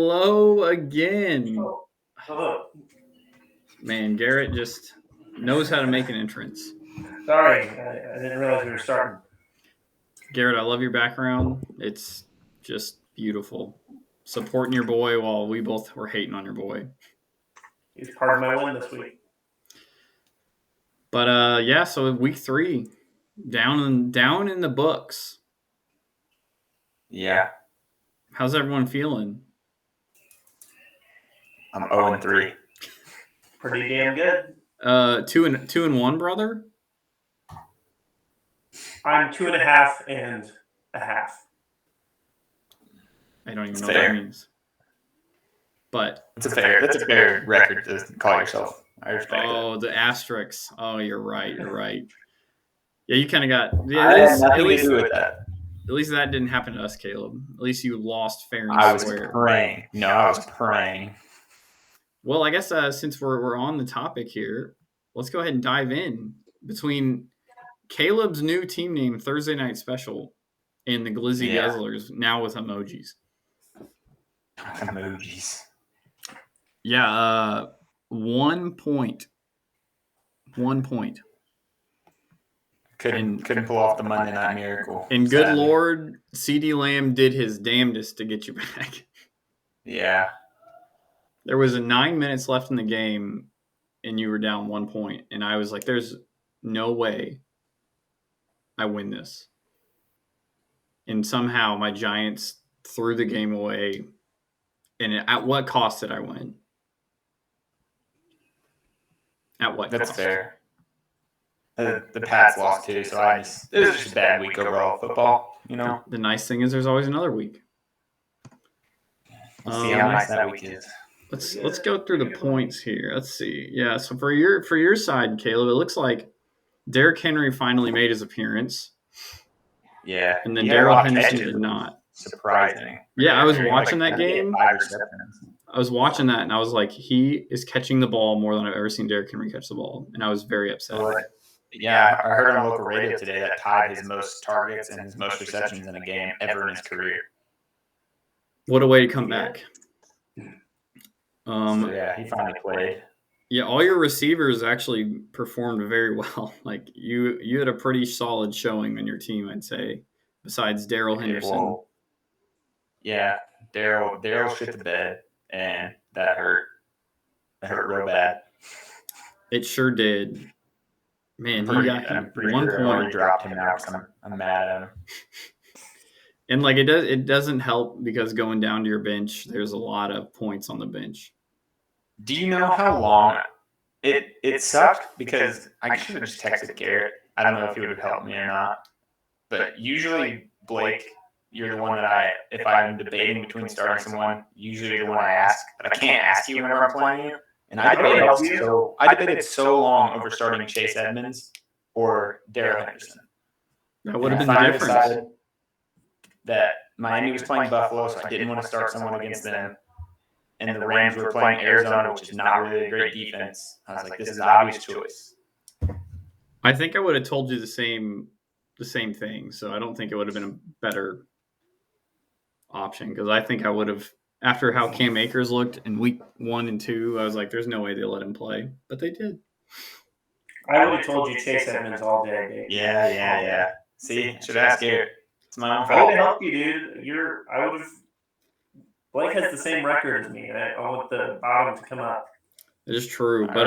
Hello again. Oh, hello. Man, Garrett just knows how to make an entrance. Sorry, I didn't realize we were starting. Garrett, I love your background. It's just beautiful. Supporting your boy while we both were hating on your boy. He's part of my win this week. But yeah, so week 3, down in the books. Yeah, How's everyone feeling? I'm 0-3. Pretty damn good. 2-1, brother. I'm 2.5 and a half. I don't even It's know what fair. that means. But That's a fair record to call yourself. I respect it. the asterisks. Oh, you're right. Yeah, you kind of got. I had nothing to do with that. At least that didn't happen to us, Caleb. At least you lost fair and I was square. praying. No, I was praying. Well, I guess since we're on the topic here, let's go ahead and dive in between Caleb's new team name, Thursday Night Special, and the Glizzy Guzzlers, now with emojis. Emojis. Yeah, 1 point. 1 point. Couldn't pull off the Monday Night Miracle. And good sadly. Lord, CD Lamb did his damnedest to get you back. Yeah. There was 9 minutes left in the game, and you were down 1 point. And I was like, there's no way I win this. And somehow my Giants threw the game away. And at what cost did I win? At what That's cost? fair. The Pats lost too, so it was just a bad week overall football, you know? The nice thing is there's always another week. We'll see how nice that week is. Let's go through the points here. Let's see. Yeah, so for your side, Caleb, it looks like Derrick Henry finally made his appearance. Yeah. And then Darrell Henderson did not. Surprising. Yeah, I was watching that game. I was watching that, and I was like, he is catching the ball more than I've ever seen Derrick Henry catch the ball. And I was very upset. Yeah, I heard on local radio today that tied his most targets and his most receptions in a game ever in his career. What a way to come back. So yeah, he finally played. Yeah, all your receivers actually performed very well. Like you had a pretty solid showing on your team, I'd say, besides Darrell Henderson. Well, yeah, Darrell shit the bed, and that hurt. That hurt real bad. It sure did. Man, I'm pretty 1 sure point. I already dropped him now because I'm mad at him. And like it doesn't help because going down to your bench, there's a lot of points on the bench. Do you know how long it sucked? Because I should have just texted Garrett. I don't know if he would have helped me or not. But usually, Blake, you're the one that if I'm debating between starting someone, usually you're the one I ask. But I can't ask you whenever I'm playing you. And I debated so long over starting Chase Edmonds or Darrell Henderson. That would have been the difference. Decided that Miami was playing Buffalo, so I didn't want to start someone against them. And the Rams were playing Arizona, which is not really a great defense. I was like, this is an obvious choice. I think I would have told you the same thing, so I don't think it would have been a better option because I think I would have, after how Cam Akers looked in week 1 and 2, I was like, there's no way they let him play, but they did. I would have told you Chase Edmonds all day. Yeah. See, should ask Garrett. It's my own I fault. would have helped you, dude. Blake has the same record as me. I want the bottom to come up. It is true, but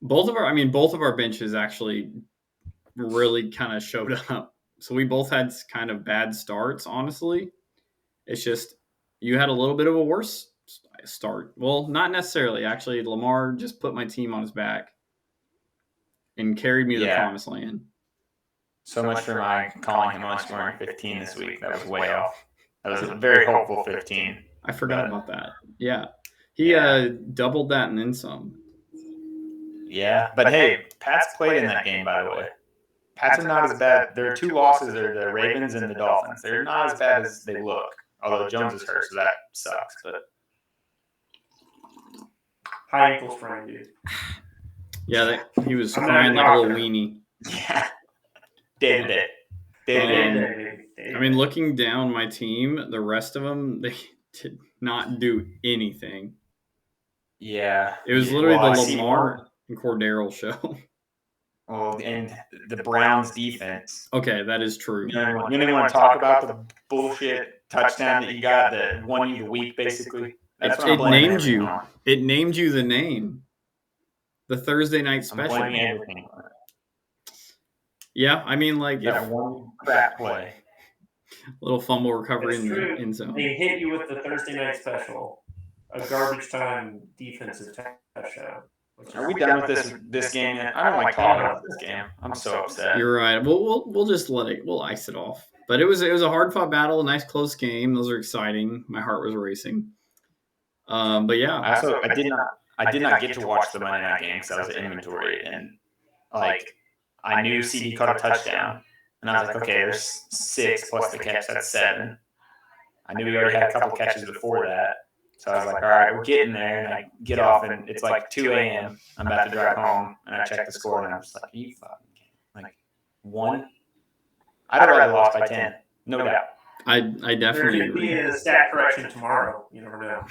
both of our benches actually really kind of showed up. So we both had kind of bad starts, honestly. It's just you had a little bit of a worse start. Well, not necessarily. Actually, Lamar just put my team on his back and carried me to the promised land. So much for my calling him on scoring 15 this week. That was way off. That was a very hopeful 15. I forgot about that. Yeah. He doubled that and then some. Yeah. But hey, Pats played in that game, by the way. Pats are not as bad. There are 2 losses. They're the Ravens and the Dolphins. They're not as bad as they look. Although Jones is hurt, so that sucks. But high ankle sprain, dude. Yeah, he was crying like a little weenie. Yeah. Day to day. I mean, looking down my team, the rest of them, they did not do anything. Yeah. It was literally the Lamar and Cordero show. Well, and the Browns defense. Okay, that is true. You don't even want to talk about the bullshit touchdown that you got that won you the week, basically. That's what I'm blaming everything on. It named you the name. The Thursday night special. I'm blaming everything on it. Yeah, I mean, like that one crap play. Little fumble recovery in the end zone. They hit you with the Thursday night special, a garbage time defensive touchdown. Are we done with this game yet? I don't like talking about this game. I'm so upset. You're right. We'll just let it. We'll ice it off. But it was a hard fought battle, a nice close game. Those are exciting. My heart was racing. But yeah, I did not get to watch the Monday night game because I was at inventory, and like I knew CD caught a touchdown, and I was like, okay, there's 6 plus the catch, that's 7. I knew he already had a couple catches before that. So I was like, all right, we're getting there. And I get off, and it's like 2 a.m. I'm about to drive home, and I check the score, and I'm just like, are you fucking kidding? Like, 1? I'd have rather lost by 10, no doubt. I definitely agree. There could be a stat correction tomorrow. You never know.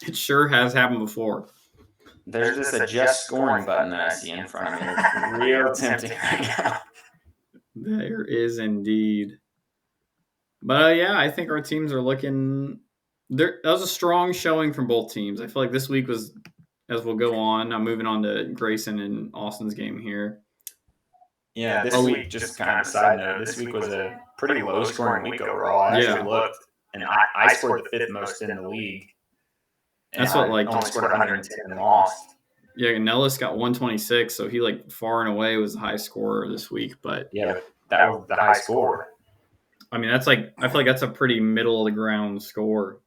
It sure has happened before. There's this adjust scoring button that I see in front of me. It's real tempting right now. There is indeed. But yeah, I think our teams are looking... That was a strong showing from both teams. I feel like this week was, as we'll go on, I'm moving on to Grayson and Austin's game here. Yeah, this week, just kind of a side note, this week was a pretty low-scoring week overall. I actually looked, and I scored the 5th most in the league. That's what, like... I only scored 110 and lost. Yeah, Nellis got 126, so he, like, far and away was the high scorer this week. But yeah, that was the high score. I mean, that's like... I feel like that's a pretty middle-of-the-ground score.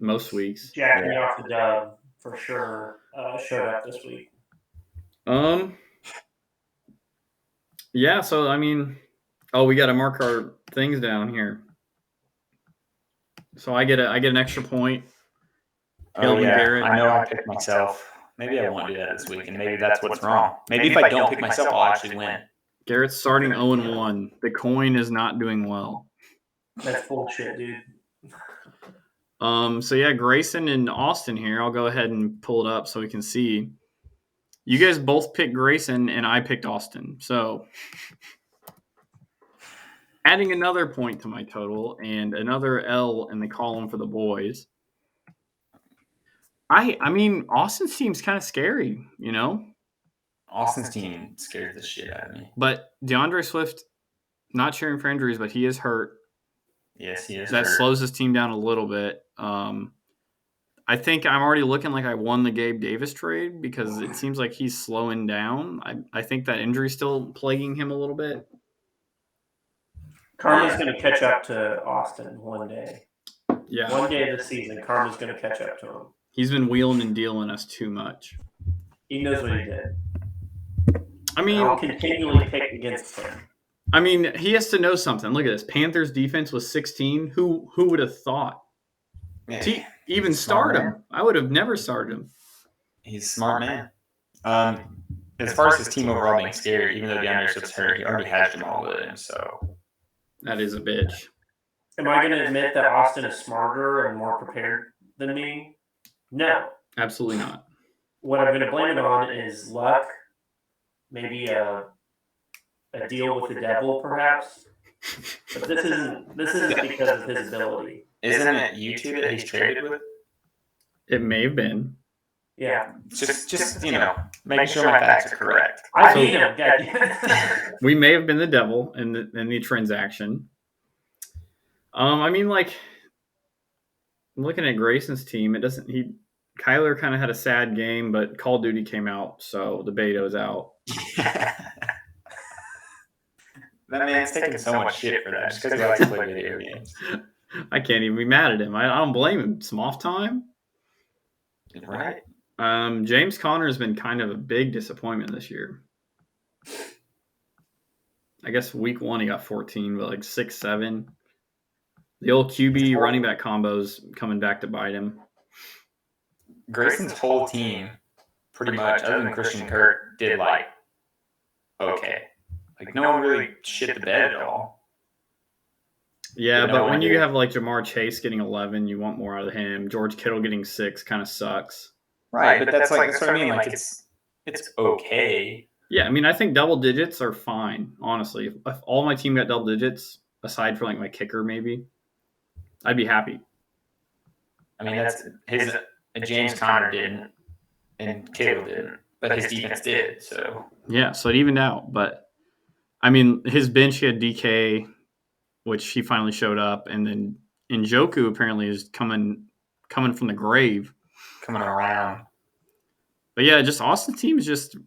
Most weeks. Jacking off the dub for sure showed up this week. Yeah, so I mean, we got to mark our things down here. So I get an extra point. Oh yeah, I know I picked myself. Maybe I won't do that this week, and maybe that's what's wrong. Maybe if I don't pick myself, I'll actually win. Garrett's starting 0-1. The coin is not doing well. That's bullshit, dude. So yeah, Grayson and Austin here. I'll go ahead and pull it up so we can see. You guys both picked Grayson, and I picked Austin. So adding another point to my total and another L in the column for the boys. I mean, Austin's team's kind of scary, you know? Austin's team scares the shit out of me. But DeAndre Swift, not cheering for injuries, but he is hurt. Yes, he is. That slows his team down a little bit. I think I'm already looking like I won the Gabe Davis trade because it seems like he's slowing down. I think that injury's still plaguing him a little bit. Karma's going to catch up to Austin one day. Yeah. One day this season, Karma's going to catch up to him. He's been wheeling and dealing us too much. He knows what he did. I mean, I'll continually pick against him. I mean, he has to know something. Look at this. Panthers defense was 16. Who would have thought? Yeah, even start him. I would have never started him. He's a smart man. As far as his team overall being scary, even though DeAndre Swift's hurt, he already has Jamal Williams, so that is a bitch. Am I going to admit that Austin is smarter and more prepared than me? No. Absolutely not. What I'm going to blame it on is luck, maybe a deal with the devil, perhaps. But this isn't because of his ability. Isn't it you two that he's traded with? It may have been. Yeah. Just making sure my facts are correct. I beat him. God. We may have been the devil in the transaction. I mean, like, I'm looking at Grayson's team. Kyler kind of had a sad game, but Call of Duty came out, so the beta's out. That man's taking so much shit for that just because he likes to play video games. I can't even be mad at him. I don't blame him. Some off time. Right. James Conner has been kind of a big disappointment this year. I guess week 1 he got 14, but like 6, 7. The old QB running back combos coming back to bite him. Grayson's whole team, pretty much, other than Christian Kirk, did like okay. Like no one really shit the bed at all. Yeah, but when you have like Jamar Chase getting 11, you want more out of him. George Kittle getting 6 kind of sucks. Right, but that's what I mean. Like it's okay. Yeah, I mean, I think double digits are fine. Honestly, if all my team got double digits, aside from like my kicker, maybe, I'd be happy. I mean, that's his. James Conner didn't, and Caleb didn't, but his defense did. So yeah, so it evened out. But I mean, his bench he had DK, which he finally showed up, and then Njoku apparently is coming from the grave, coming around. But yeah, just Austin's team is just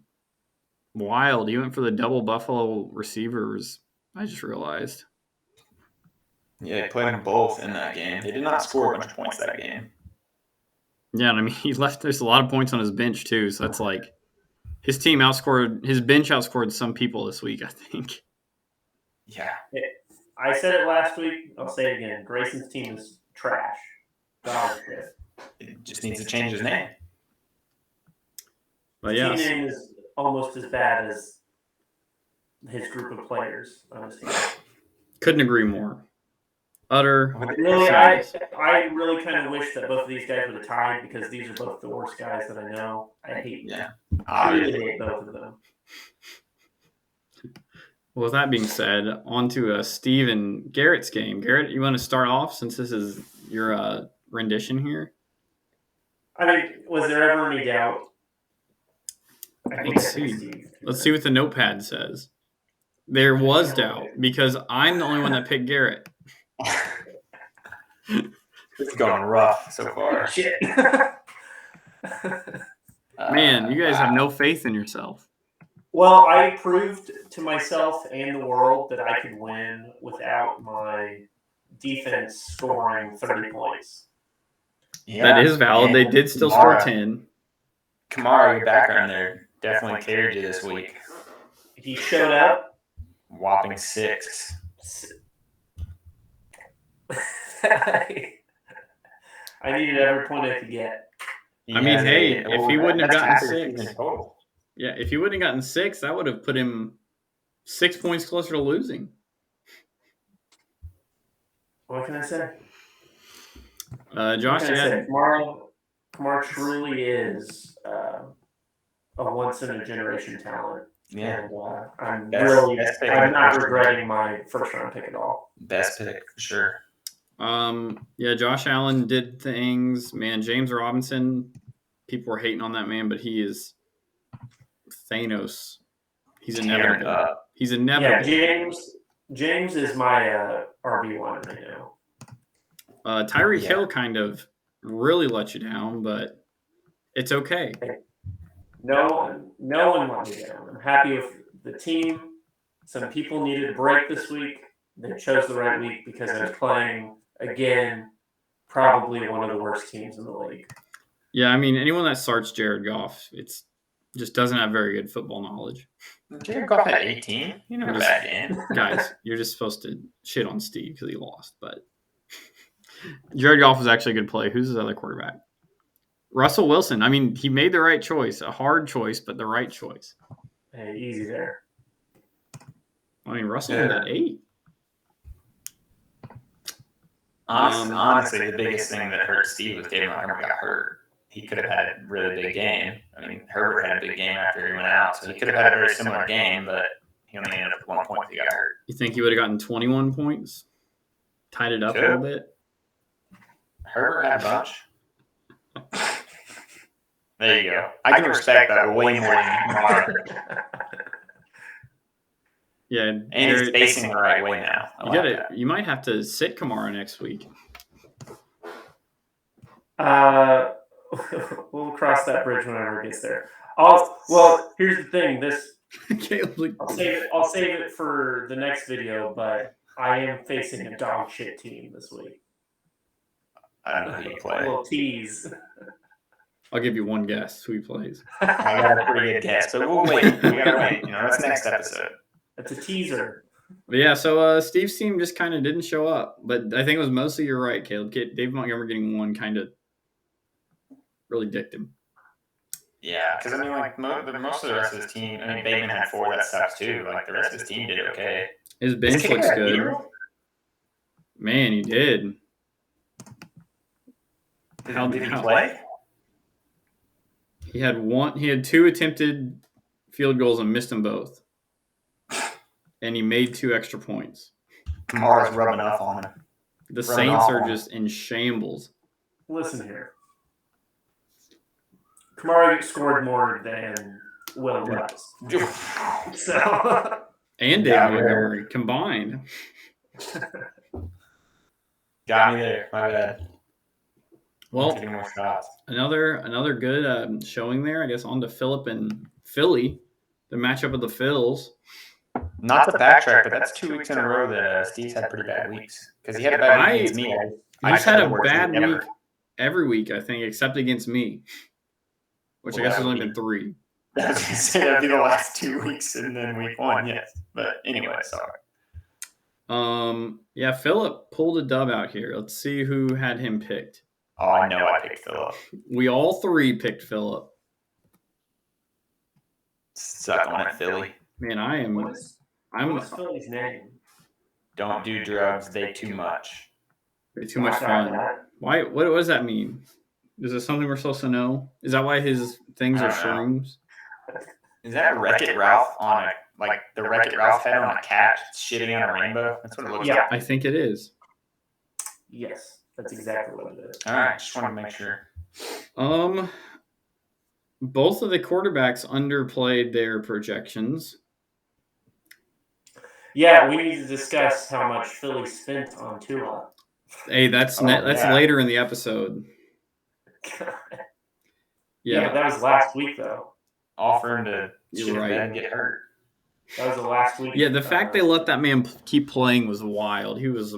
wild. He went for the double Buffalo receivers. I just realized. Yeah, he played them both in that game. They did not score a bunch of points that game. Yeah, and I mean, there's a lot of points on his bench, too. So that's like his bench outscored some people this week, I think. Yeah. I said it last week. I'll say it again. Grayson's team is trash. Dog shit. It just needs to change his name. But his team name is almost as bad as his group of players on his team. Couldn't agree more. Really, I really kind of wish that both of these guys would have tied because these are both the worst guys that I know. I hate them. I really hate both of them. Well, with that being said, on to Steve and Garrett's game. Garrett, you want to start off since this is your rendition here? I mean, was there ever any doubt? Let's see what the notepad says. There was doubt because I'm the only one that picked Garrett. It's going rough so far. Shit. Man, you guys have no faith in yourself. Well, I proved to myself and the world that I could win without my defense scoring 30 points. Yeah, that is valid. They did still score 10. Kamara, your background there definitely carried you this week. He showed up. Whopping 6. I needed every point I could get. I mean, hey, if he wouldn't have gotten 6, yeah, if he wouldn't have gotten 6, that would have put him 6 points closer to losing. What can I say? Josh, Kamara truly is a once-in-a-generation talent. Yeah. And I'm not regretting my first-round pick at all. Best pick, for sure. Yeah, Josh Allen did things. Man, James Robinson, people were hating on that man, but he is Thanos. He's inevitable. He's inevitable. Yeah, James is my RB1 right now. Tyreek Hill kind of really let you down, but it's okay. No one let me down. I'm happy with the team. Some people needed a break this week. They chose the right week because I was playing, again, probably one of the worst teams in the league. Yeah, I mean, anyone that starts Jared Goff, it's just doesn't have very good football knowledge. Jared Goff had 18. You know, bad game. Guys, you're just supposed to shit on Steve because he lost, but Jared Goff was actually a good play. Who's his other quarterback? Russell Wilson. I mean, he made the right choice. A hard choice, but the right choice. Hey, easy there. I mean, Russell had that 8. Honestly, the biggest thing that hurt Steve was David Montgomery got hurt. He could have had a really big game. I mean, Herbert had a big game after he went out, so he could have had a very similar game, but he only ended up with 1 point if he got hurt. You think he would have gotten 21 points? Tied it up a little bit? Herbert had a bunch. There you go. I can respect that way more than Mark. Yeah, and he's facing the right way now. You might have to sit Kamara next week. We'll cross that bridge whenever it gets there. Well, here's the thing. I'll save it for the next video, but I am facing a dog shit team this week. I don't know who you play. A little tease. I'll give you one guess who he plays. I got a pretty good guess, but we'll wait. We gotta wait. That's next episode. It's a teaser. Yeah, so Steve's team just kind of didn't show up, but I think it was mostly you're right, Caleb. Dave Montgomery getting 1 kind of really dicked him. Yeah, because I mean, like most of the rest of his team. I mean, Bateman had 4. That sucks too. Like the rest of his team did okay. His bench looks good. Man, he did. Did he play? He had 2 attempted field goals and missed them both. And he made 2 extra points. Kamara's rubbing off on him. The Saints are just in shambles. Listen here. Kamara scored more than Will Levis. So. And David Montgomery combined. Got me there. My bad. Well, more shots. Another good showing there. I guess on to Phillip and Philly, the matchup of the Phils. Not to backtrack, but that's 2 weeks in a row that Steve's had pretty bad weeks because he had a bad week against me. He's had a bad week every week, I think, except against me, which I guess has only been 3. I was going to say that'd be the last 2 weeks and then week 1, yes. But anyway, sorry. Yeah, Phillip pulled a dub out here. Let's see who had him picked. Oh, I know I picked Phillip. We all 3 picked Phillip. Suck on it, Philly. Man, What's Philly's name? Don't do drugs. They too much. They're too much fun. Why? What does that mean? Is it something we're supposed to know? Is that why his things are shrooms? Is that Wreck-It Ralph on the Wreck-It Ralph head on a cat shitting on a rainbow? That's what it looks like. I think it is. Yes, that's exactly what it is. All right, just wanted to make sure. Both of the quarterbacks underplayed their projections. Yeah, we need to discuss how much Philly spent on Tua. Hey, that's later in the episode. Yeah, but that was last week, though. Offering to and get hurt. That was the last week. Yeah, the fact they let that man keep playing was wild. He was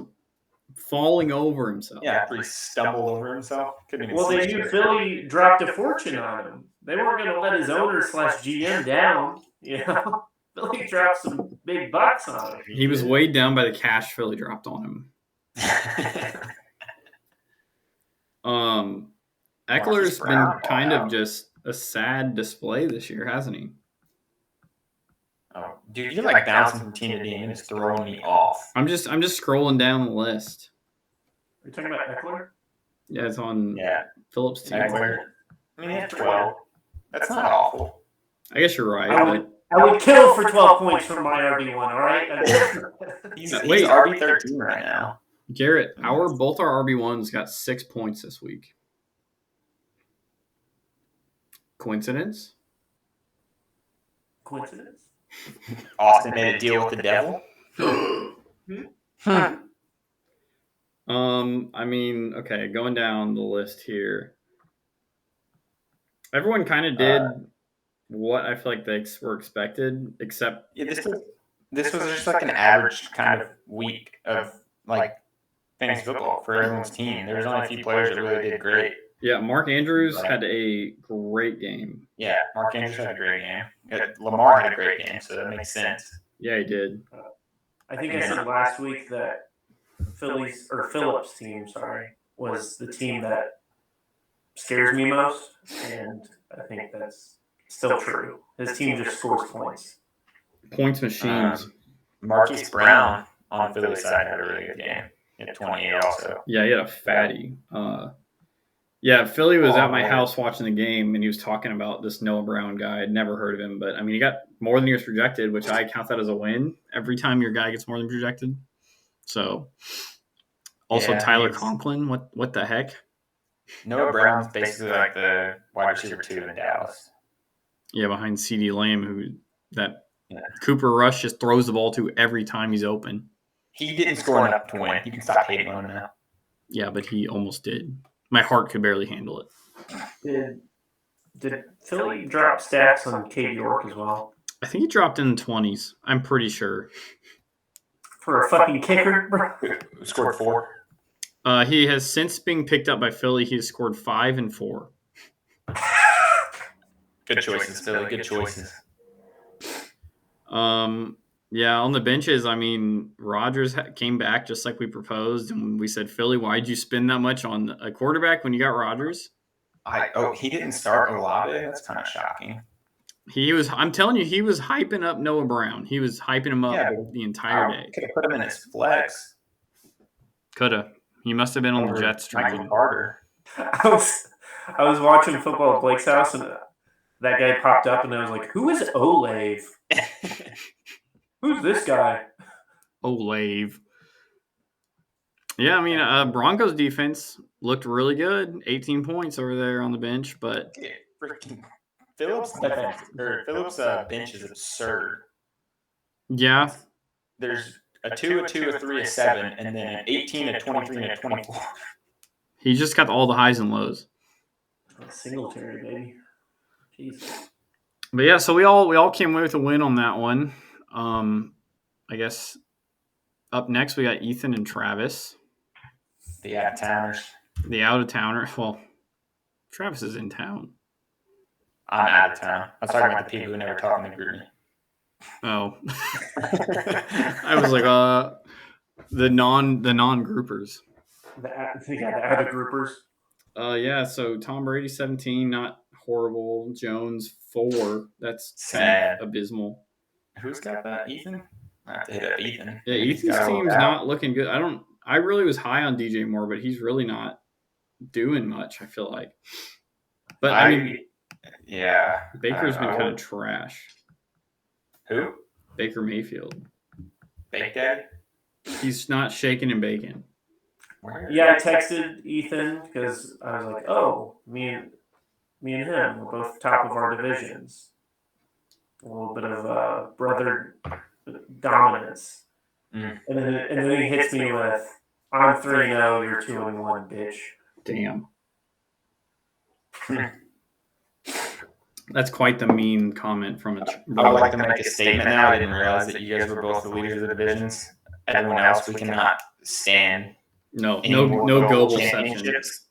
falling over himself. Yeah, he stumbled over himself. They knew Philly dropped a fortune on him. They weren't going to let his owner/GM down. You know, Philly dropped some big bucks on him. He was weighed down by the cash Philly dropped on him. Eckler's been kind of just a sad display this year, hasn't he? Oh, dude, you're like bouncing from team to team and it's throwing me off. I'm just scrolling down the list. Are you talking about Eckler? Yeah, it's on Phillips' team. Eckler. I mean, he had 12. That's not awful. I guess you're right. I would kill for 12 points from my RB1, all right? He's RB13 right now. Garrett, both our RB1s got 6 points this week. Coincidence? Austin made a deal with the devil? I mean, okay, going down the list here. Everyone kind of did what I feel like they were expected, except this was just like an average kind of week of like fantasy football for everyone's team. There was only a few players that really did great. Yeah, Mark Andrews had a great game. Yeah, Mark Andrews had a great game. Lamar had a great game, so that makes sense. Yeah, he did. I think I said last week that Phillips' team, was the team that scares me most, and I think that's still true. His team just scores points. Points machines. Marquise Brown on Philly's side had a really good game. He had 28 also. Yeah, he had a fatty. Yeah, Philly was at my house watching the game, and he was talking about this Noah Brown guy. I'd never heard of him, but, I mean, he got more than he was projected, which I count that as a win every time your guy gets more than projected. So, also Tyler Conklin, what the heck? Noah Brown's basically like the wide receiver 2 in Dallas. Yeah, behind CeeDee Lamb, Cooper Rush just throws the ball to every time he's open. He didn't score enough to win. You can stop hating on him now. Yeah, but he almost did. My heart could barely handle it. Did Philly drop stats on Cade York as well? I think he dropped in the 20s. I'm pretty sure. For a fucking kicker, bro. Who scored 4? He has since been picked up by Philly. He has scored 5 and 4. Good choices, Philly. Good choices. Yeah, on the benches, I mean, Rodgers came back just like we proposed, and we said, Philly, why'd you spend that much on a quarterback when you got Rodgers? He didn't start Olave? That's kind of shocking. I'm telling you, he was hyping up Noah Brown. He was hyping him up the entire day. Could have put him in his flex. Coulda. He must have been on the Jets Michael train. Carter. I was watching football at Blake's house, and that guy popped up, and I was like, "Who is Olave? Who's this guy?" Olave. Yeah, I mean, Broncos defense looked really good. 18 points over there on the bench, but Freaking Phillips' bench is absurd. Yeah. There's a 2, a 2, a 3, a 7, and then an 18, a 23, and a 24. He just got all the highs and lows. Singletary, baby. Jesus. But yeah, so we all came away with a win on that one. I guess up next we got Ethan and Travis. The out-of-towners. The out-of-towner. Well, Travis is in town. I'm out of town. I was talking about the people who never talk in the group. Oh. I was like, the non-groupers. The other groupers. Yeah, so Tom Brady 17, not horrible. Jones 4. That's sad. Abysmal. Who's got that? Ethan? I have to hit up Ethan. Yeah, Ethan's team's not looking good. I really was high on DJ Moore, but he's really not doing much, I feel like. But I mean, yeah. Baker's been kind of trash. Who? Baker Mayfield. Bake Daddy? He's not shaking and baking. Yeah, I texted Ethan because I was like, "Oh, me and him, we're both top of our divisions. A little bit of brother dominance." And then he hits me with, "I'm 3-0, you're 2-1, bitch." Damn. That's quite the mean comment from a brother. I would like to make a statement now. I didn't realize that you guys were both the leaders of the divisions. Everyone else, we cannot stand no global championships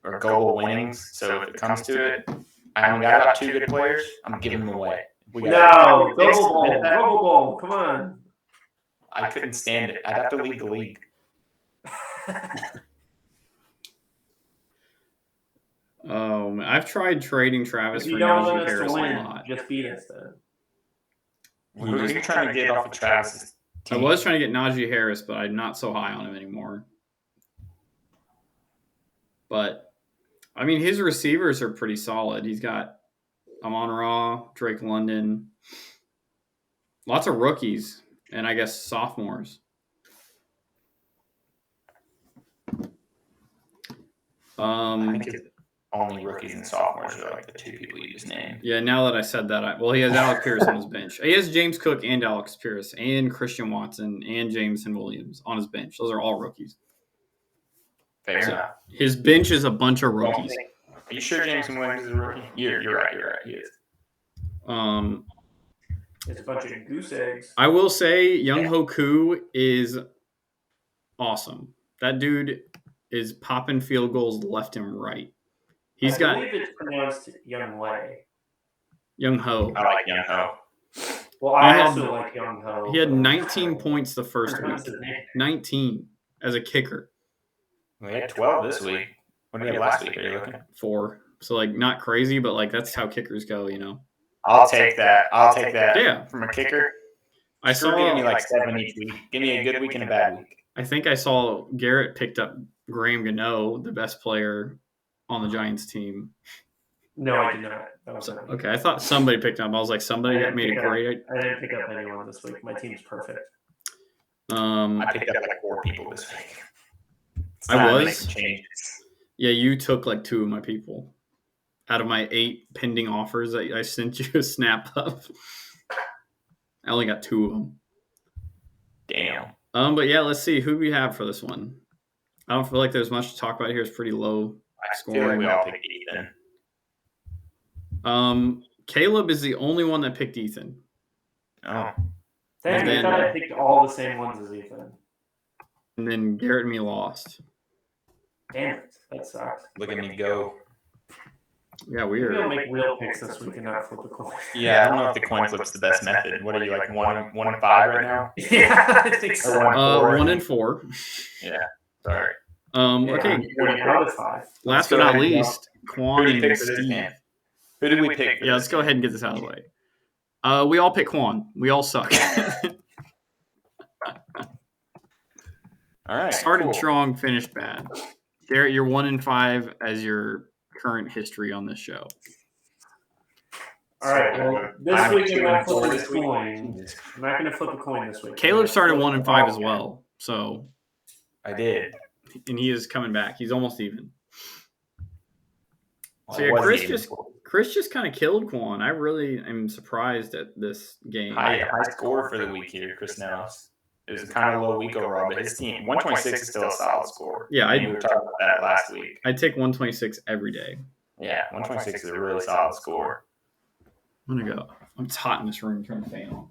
or global winnings. So if it comes to it, I only got about 2 good players. I'm giving them away. No, global ball. Come on. I couldn't stand it. I'd have to lead the league. Oh, man. I've tried trading Travis for Najee Harris a lot. Just beat us then. Who are you trying to get off of Travis's team? I was trying to get Najee Harris, but I'm not so high on him anymore. But, I mean, his receivers are pretty solid. He's got Amon-Ra, Drake London, lots of rookies, and I guess sophomores. I think only rookies and sophomores are like the 2 people you just named. Yeah, now that I said that, he has Alec Pierce on his bench. He has James Cook and Alex Pierce and Christian Watson and Jameson Williams on his bench. Those are all rookies. Fair enough. His bench is a bunch of rookies. Are you sure Jameson Williams is a rookie? You're right. He is. It's a bunch of goose eggs. I will say Young Hoku is awesome. That dude is popping field goals left and right. I believe it's pronounced Young Wei. Young Ho. I like Young Ho. Well, I also like Young Ho. He had 19 points the first week. 19 as a kicker. We had 12 this week. What did we have last week? Are you looking? 4. So, not crazy, but, that's how kickers go, I'll take that. Yeah. From a kicker. I saw. Give me 7 each week. Give me a good week and a bad week. I think I saw Garrett picked up Graham Gano, the best player on the Giants team. No, I did not. Okay, I thought somebody picked up. I was like, somebody got made a great. I didn't pick up anyone this week. My team's perfect. I picked up 4 people this week. I was. Yeah, you took 2 of my people out of my 8 pending offers. I sent you a snap of. I only got 2 of them. Damn. But yeah, let's see who we have for this one. I don't feel like there's much to talk about here. It's pretty low scoring. I feel like we all picked Ethan. Caleb is the only one that picked Ethan. Oh. Dang, I thought I picked all the same ones as Ethan. And then Garrett and me lost. Damn it. That sucks. Look at me go. Yeah, weird. We'll make real picks this week and not flip a coin. Yeah, I don't know if the coin flip's the best method. What are you, 1 and 5 right now? Yeah, I think so. 1 and 4. Yeah, sorry. Okay. 1 out of 5. Last but not least, Quan and Steve. Who did we pick? Yeah, let's go ahead and get this out of the way. We all pick Quan. We all suck. All right. Started strong, finished bad. Garrett, you're 1-5 as your current history on this show. All right. Well, this week I'm not flipping a coin. I'm not going to flip a coin this week. Caleb started 1-5 as well, so I did, and he is coming back. He's almost even. well, So yeah, Chris just kind of killed Quan. I really am surprised at this game. High score for the week here, Chris Nellis. It was kind of a low week overall, but his team 126 is still a solid score. Yeah, we were talking about that last week. I'd take 126 every day. Yeah, 126 is a really solid score. I'm gonna go. It's hot in this room. Turn the fan on.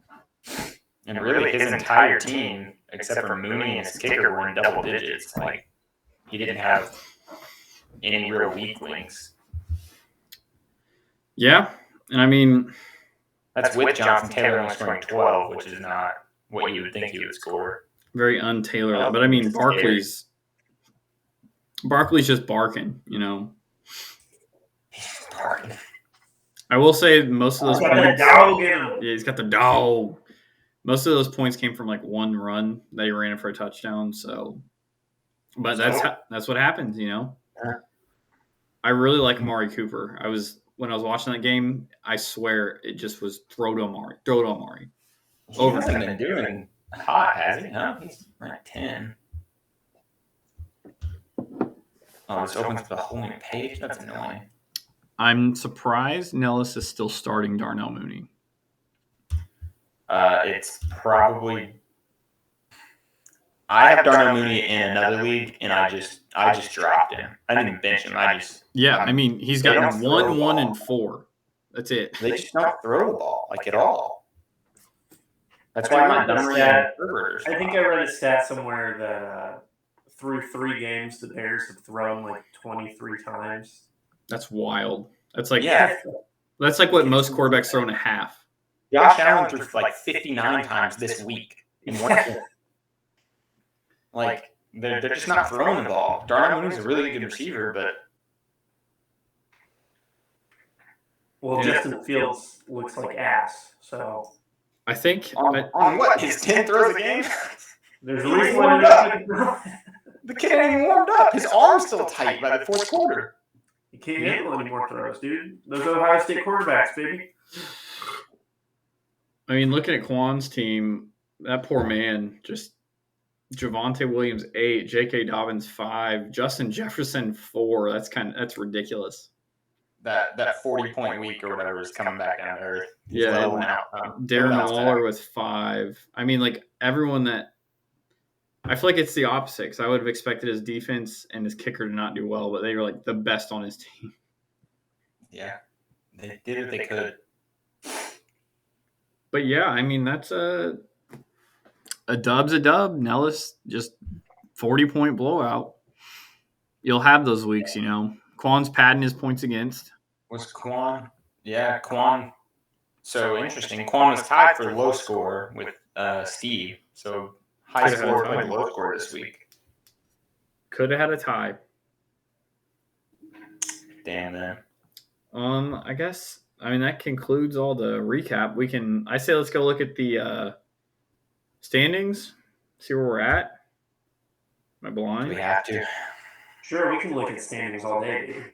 And really, his entire team, except for Mooney and his kicker, were in double digits. Like, he didn't have any real weak links. Yeah, and I mean, that's with Jonathan Taylor only scoring 12, which is not what you would think he would score. Very un-Taylor, but I mean, Barkley's just barking, you know. He's barking. I will say most of those points. Yeah, he's got the dog. Most of those points came from like one run that he ran for a touchdown. So, but that's what happens, you know. I really like Amari Cooper. When I was watching that game, I swear it just was throw to Amari. He hasn't been doing hot, has he? No, he's ranked 10. Oh, this opens up a whole new page. That's annoying. I'm surprised Nellis is still starting Darnell Mooney. It's probably. I have Darnell Mooney in another league, and I just dropped him. I didn't even bench him. I mean, he's gotten 1, and 4. That's it. They just don't throw the ball like at all. That's why I'm not I think I read a stat somewhere that through 3 games, the Bears have thrown like 23 times. That's wild. That's like what most quarterbacks throw in a half. Josh Allen threw like 59 times this week in one game. Like, they're just not throwing the ball. Darnell Mooney's a really good receiver, but... Well, Justin Fields looks like ass, so... I think... On what? His 10 throws a game? There's a reason why the kid ain't even warmed up. His arm's still tight by the fourth quarter. You can't handle any more throws, dude. Those Ohio State quarterbacks, baby. I mean, looking at Quan's team, that poor man, just Javonte Williams 8, J.K. Dobbins 5, Justin Jefferson 4. That's ridiculous. That 40-point week or whatever is coming back down to earth. Yeah, Darren Waller with 5. I mean, like everyone that I feel like it's the opposite because I would have expected his defense and his kicker to not do well, but they were like the best on his team. Yeah, they did what they could. But yeah, I mean that's a dub's a dub. Nellis just 40-point blowout. You'll have those weeks, you know. Quan's padding his points against. Was Quan? Yeah, Quan. So interesting. Quan was tied for low score with Steve. So high score and low score this week. Could have had a tie. Damn man. I guess. I mean that concludes all the recap. I say let's go look at the standings. See where we're at. Am I blind? We have to. Sure, we can look at standings all day, dude.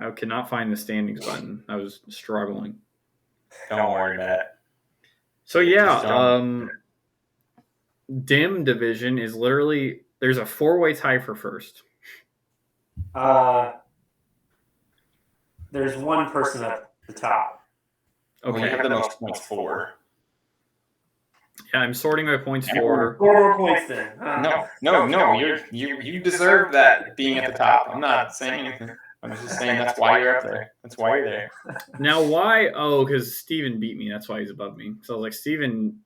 I cannot find the standings button. I was struggling. Don't worry about it. So yeah, DEM division is literally there's a 4-way tie for first. There's one person at the top. Okay, we have the most points 4. Yeah, I'm sorting my points for. 4 more points then. No. You deserve that being at the top. I'm not saying anything. I'm just saying that's why you're up there. That's why you're there. Now, why? Oh, because Steven beat me. That's why he's above me. So I was like, Steven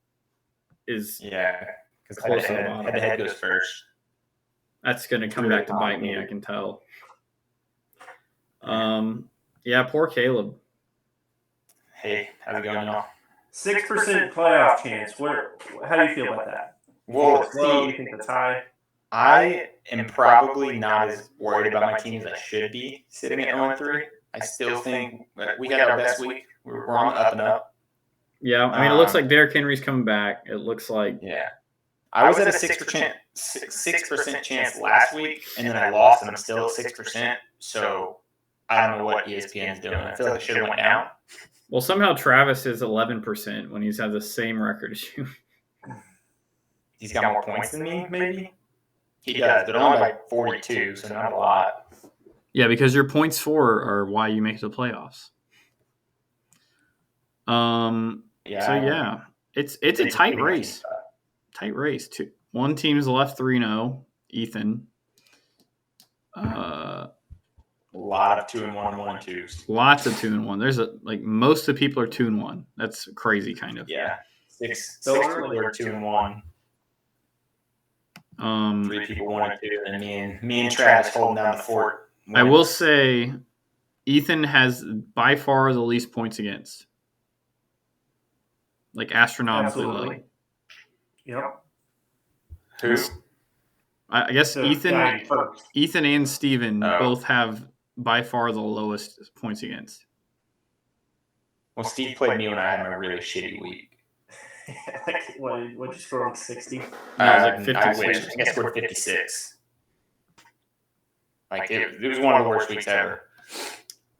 is because head-to-head goes first. That's going to come back to bite me, I can tell. Yeah, poor Caleb. Hey, how's it going, y'all? 6% playoff chance. How do you feel about that? Well, do you think the tie? I am probably not as worried about my team as I should be sitting at 0-3. I still think we had our best week. We're on the up and up. Yeah, I mean, it looks like Derrick Henry's coming back. It looks like I was at a 6% chance last week, and then I lost, and I'm still at 6%. So I don't know what ESPN's doing. I feel like it should have went down. Well, somehow Travis is 11% when he's had the same record as you. He's got more points than me, maybe? He does, but only by 42, so not a lot. Yeah, because your points for are why you make the playoffs. It's a tight race. Tight race. One team's left 3-0, Ethan. A lot of 2-1, 1-2s. Lots of 2-1. There's most of the people are 2-1. That's crazy, kind of. Yeah, six people are 2-1. 3 people 1-2, and me and Travis holding down the fort. I will say, Ethan has by far the least points against. Astronomically low. Yep. Who? I guess Ethan and Steven both have by far the lowest points against. Well, Steve played me when I had my really shitty week. What'd you score, 60? I wish. I think I scored 56. It was one of the worst weeks ever.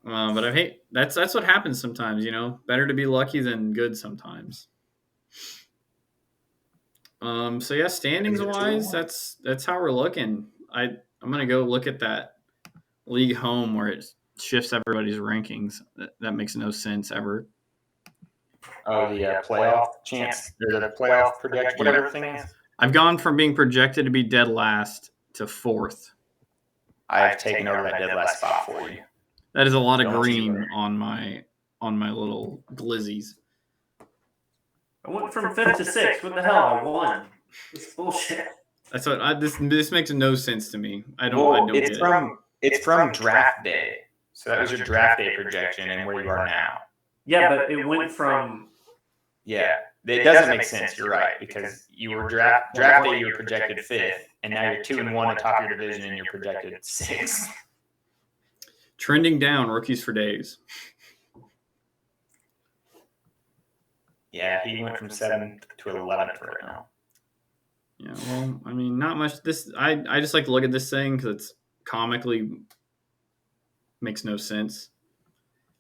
But I hate that's what happens sometimes. Better to be lucky than good sometimes. So yeah, standings wise, that's how we're looking. I'm gonna go look at that league home where it shifts everybody's rankings. That makes no sense ever. Oh, the playoff chance, or the playoff projection, whatever thing is. I've gone from being projected to be dead last to 4th. I've taken over that dead last spot for you. That is a lot of green on my little glizzies. I went from 5th to 6th. What the hell? I won. It's bullshit. That's what this makes no sense to me. I don't get it. It's from draft day. So that was your draft day projection and where you are now. Yeah, but it went from. Yeah, it doesn't make sense. You're right, because you were draft day. You were projected 5th, and now you're 2-1 at top of your division, and you're projected 6th. Trending down, rookies for days. Yeah, he went from 7th to 11th right now. Yeah, well, I mean, not much. I just like to look at this thing because it's comically makes no sense.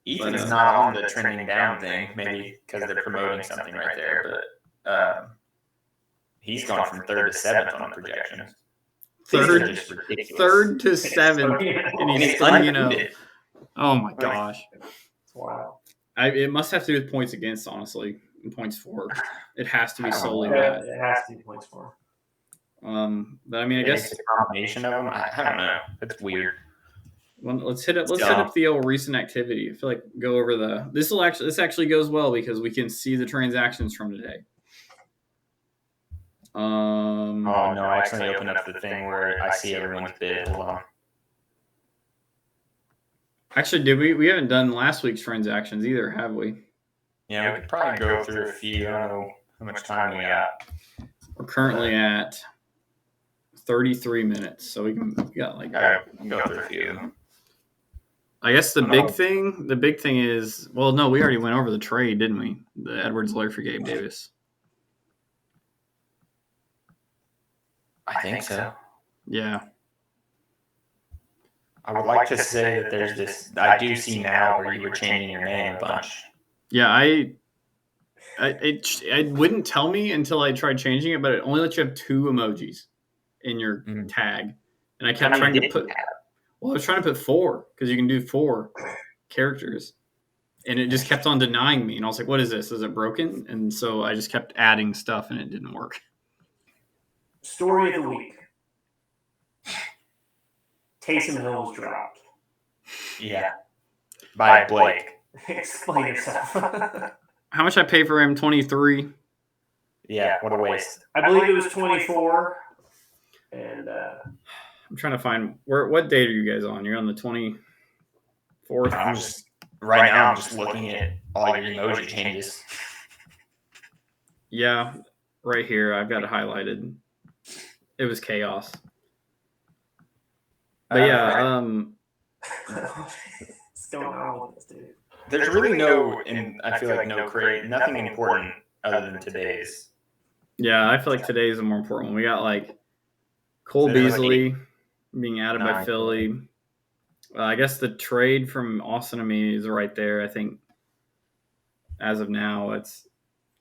Ethan's not on the trending down thing, maybe because they're promoting something right there, but he's gone from 3rd to 7th on the projections. 3rd to 7th, and he's undefeated. Oh my gosh! Wow. It must have to do with points against, honestly, and points for. It has to be solely that. It has to be points for. But I mean, I guess it's a combination of them. I don't know. It's weird. Well, let's hit up the old recent activity. I feel like go over this actually goes well because we can see the transactions from today. Oh no! I accidentally opened up the thing where I see everyone's bid. Hold on. Actually, we haven't done last week's transactions either, have we? Yeah, we could probably go through a few. I don't know how much time we got. We're currently at 33 minutes, so we got we can go through a few. I guess the big thing is, well, no, we already went over the trade, didn't we? The Edwards-Lair for Gabe Davis. I think so. Yeah. I would like to say that there's this. I do see now where you were changing your name a bunch. Yeah, it wouldn't tell me until I tried changing it, but it only lets you have 2 emojis in your tag, and I kept trying to put. Well, I was trying to put 4 because you can do 4 characters, and it just kept on denying me, and I was like, "What is this? Is it broken?" And so I just kept adding stuff, and it didn't work. Story of the week. Taysom Hill was dropped. Yeah. By Blake. Explain yourself. How much I pay for him? 23. Yeah, what a waste. I believe it was 24. And I'm trying to find what date are you guys on? You're on the 24th. I'm just I'm just looking at all your emoji changes. Yeah, right here. I've got it highlighted. It was chaos. But yeah, what's going on with this dude? There's really I feel like nothing important other than today's. Yeah, I feel like today is a more important one. We got like Cole So there's, like, Beasley being added by Nice. Philly. I guess the trade from Austin to me is right there. I think as of now, it's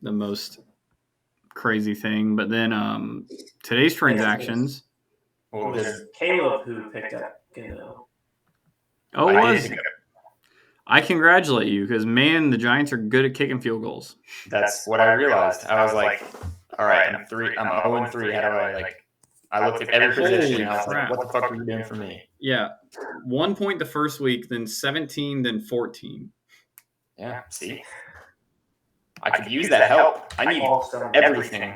the most crazy thing. But then today's transactions. It well, was there's Caleb who picked up Gano. Oh, it I was. did- I congratulate you because, man, the Giants are good at kicking field goals. That's what I realized. I was like, all right, I'm 0-3. How do I like? I looked at every position and I was crap. like, what the fuck are you doing for me? Yeah. 1 point the first week, then 17, then 14. Yeah, see, I could use that help. I need everything.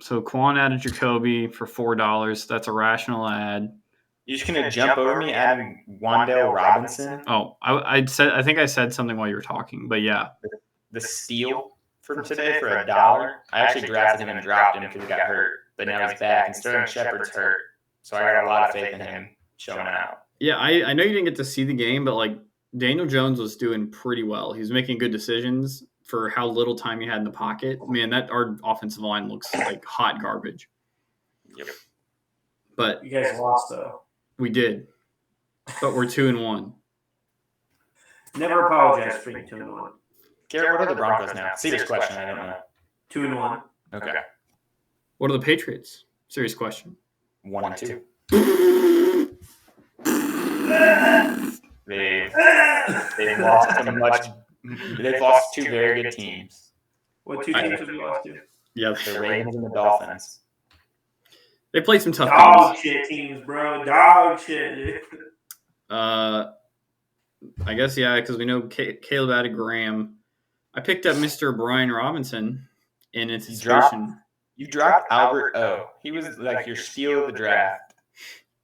So Quan added Jacoby for $4. That's a rational ad. You're just gonna jump over me adding Wandale Robinson? Oh, I think I said something while you were talking, but yeah. The steal from today for $1. I actually drafted him and dropped him because he got hurt, but now he's back and Sterling Shepard's hurt, so I got a lot of faith in him showing out. Yeah, I know you didn't get to see the game, but like Daniel Jones was doing pretty well. He was making good decisions for how little time he had in the pocket. Man, our offensive line looks like hot garbage. Yep. But You guys lost though. we did, but we're 2-1. Never apologize for being 2-1. Garrett, what are the Broncos now? Serious question. I don't know. 2-1. Okay. What are the Patriots? Serious question. 1-2. They've lost to much. They've lost 2 very good teams. What 2 teams have you lost to? Yeah, The Ravens and the Dolphins. they played some tough Dog games. shit teams, bro. Dog shit, dude. I guess yeah, because we know Caleb added Graham. I picked up Mr. Brian Robinson in anticipation. You dropped Albert O. He was like your steal of the draft.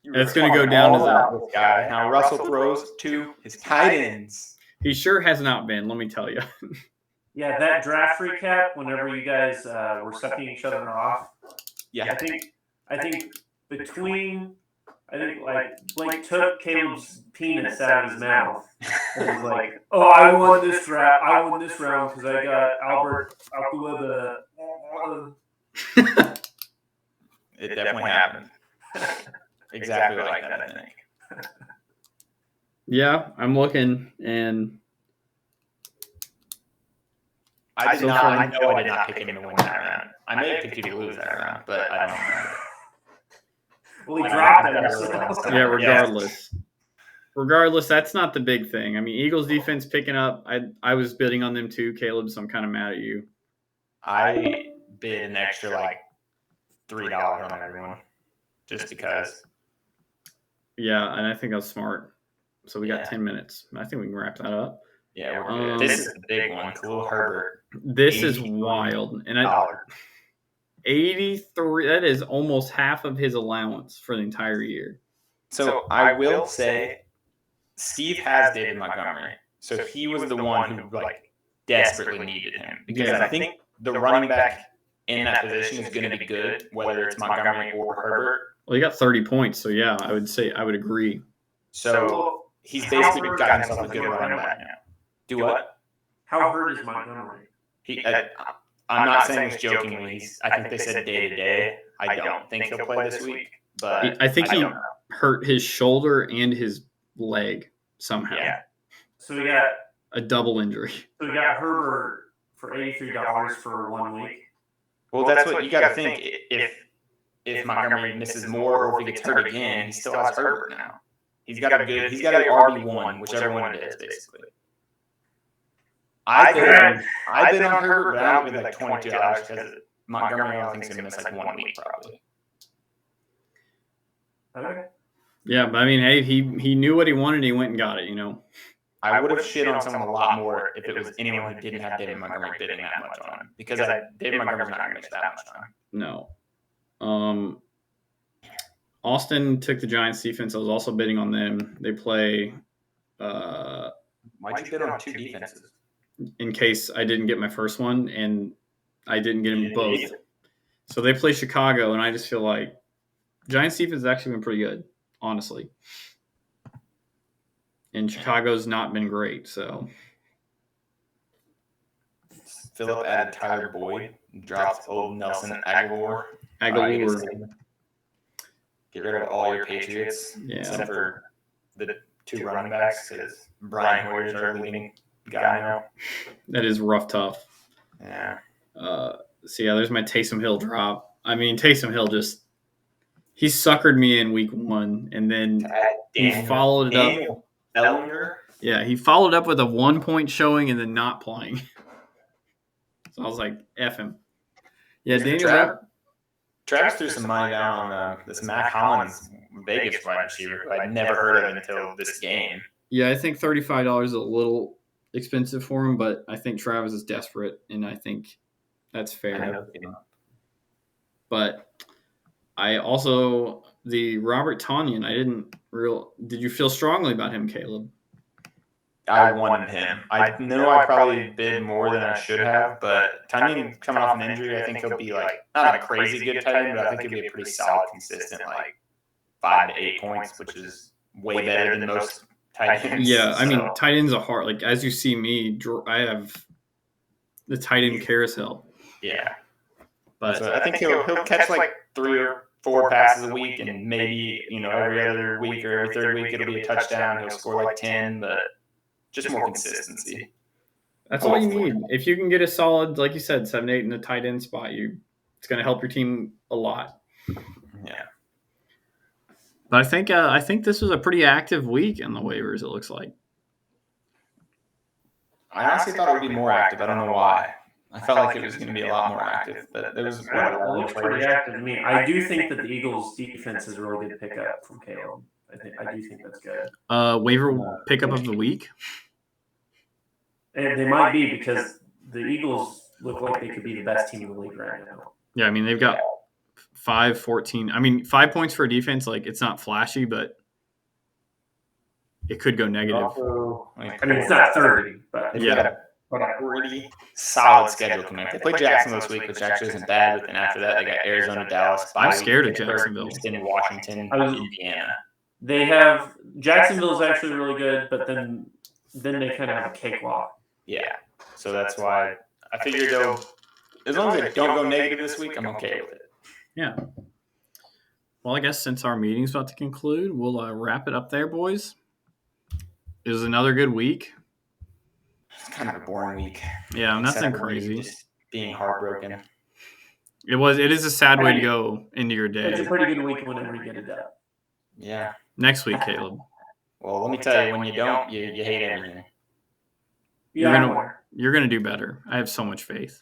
It's going to go down as this guy. Now Russell throws to his tight ends. He sure has not been, let me tell you. Yeah, that draft recap, whenever you guys were sucking each other off. Yeah. I think like Blake took Caleb's penis out of his mouth and was like, "Oh, I won this round because I got Albert Alcula It definitely happened. Exactly like that, I think. Yeah, I'm looking, and I know I did not pick him to win that round. I may have picked you to lose that round, but I don't know. Well, he dropped it. Yeah, regardless. Regardless, that's not the big thing. I mean, Eagles defense picking up. I was bidding on them too, Caleb, so I'm kind of mad at you. I bid an extra like $3 on everyone just because. Yeah, and I think that's smart. So we got 10 minutes. I think we can wrap that up. Yeah, we're good. This is the big one. Khalil Herbert. This is wild. And 83, that is almost half of his allowance for the entire year. So I will say Steve has David Montgomery. So he was the one who like desperately needed him because I think the running back in that position is going to be good, whether it's Montgomery or Herbert. Well, he got 30 points, so yeah, I would agree. So he's basically got himself a good running back now. Do what? How hurt is Montgomery? I'm not saying this jokingly. I think they said day to day. I don't think he'll play this week, but I think he hurt his shoulder and his leg somehow. Yeah. So we got a double injury. So we got Herbert for $83 for 1 week. Well, that's what you got to think. If Montgomery misses more or if he gets hurt again, he still has Herbert now. He's got an RB1, whichever one it is, basically. I've been on Herbert, but I don't bid like $22 because Montgomery I think is going to miss like 1 week probably. Okay. Yeah, but I mean, hey, he knew what he wanted and he went and got it, you know. I would have shit on someone a lot more if it was anyone who didn't have David Montgomery bidding that much on him. Because David Montgomery's not going to miss that much time. No. Austin took the Giants defense. I was also bidding on them. They play why'd you bid on 2 defenses? In case I didn't get my first one and I didn't get them both. So they play Chicago, and I just feel like Giants defense has actually been pretty good, honestly. And Chicago's not been great, so Phillip added Tyler Boyd, dropped old Nelson Aguilar. Get rid of all your Patriots, except for the 2 running backs, because Brian Hoyer's our leading guy now. That is rough tough. Yeah. There's my Taysom Hill drop. I mean, Taysom Hill he suckered me in week 1, and then he followed it up. Ellinger? Yeah, he followed up with a 1-point showing and then not playing. So I was like, F him. Yeah, Travis threw some money down on this Mac Hollins Vegas wide receiver who I'd never heard of until this game. Yeah, I think $35 is a little expensive for him, but I think Travis is desperate, and I think that's fair. But I also, the Robert Tonyan, did you feel strongly about him, Caleb? I wanted him. I know I probably bid more than I should have, but Tonyan coming off an injury, I think he'll be not a crazy good tight end, but I think he'll be a pretty solid, consistent, 5 to 8 points, which is way better than most tight ends. Yeah, I mean, tight ends are hard. As you see me, I have the tight end carousel. Yeah. But so I think he'll catch 3 or 4 passes a week, and maybe, every other week or every third week it'll be a touchdown. He'll score 10, but just more consistency. That's all you need. If you can get a solid, like you said, 7, 8 in the tight end spot, it's going to help your team a lot. Yeah. But I think this was a pretty active week in the waivers, it looks like. I honestly thought it would be more active. I don't know why. I felt like it was going to be a lot more active, but it was pretty active to me. I do think that the Eagles' defense is a really good pickup from Caleb. I do think that's good. Waiver pickup of the week? And they might be, because the Eagles look like they could be the best team in the league right now. Yeah, I mean, they've got 5-14. I mean, 5 points for a defense, it's not flashy, but it could go negative. It's not 30, but they've got a pretty solid schedule coming up. They play Jacksonville this week, which actually isn't bad, but then after that, they got Arizona, Dallas. I'm scared of Jacksonville. In Washington, Indiana. They have Jacksonville's actually really good, but then they kind of have a cakewalk. Yeah, so that's why I figured as long as they don't go negative this week, I'm okay with it. Yeah. Well, I guess since our meeting's about to conclude, we'll wrap it up there, boys. It was another good week. It's kind of a boring week. Yeah, nothing crazy. Just being heartbroken. It is a sad way to go into your day. It's a pretty good week whenever you get it done. Yeah. Next week, Caleb. Well, let me tell you, when you don't, you hate everything. You're gonna do better. I have so much faith.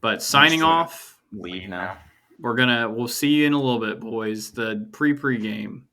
But signing off. Leave now. We'll see you in a little bit, boys. The pre-game.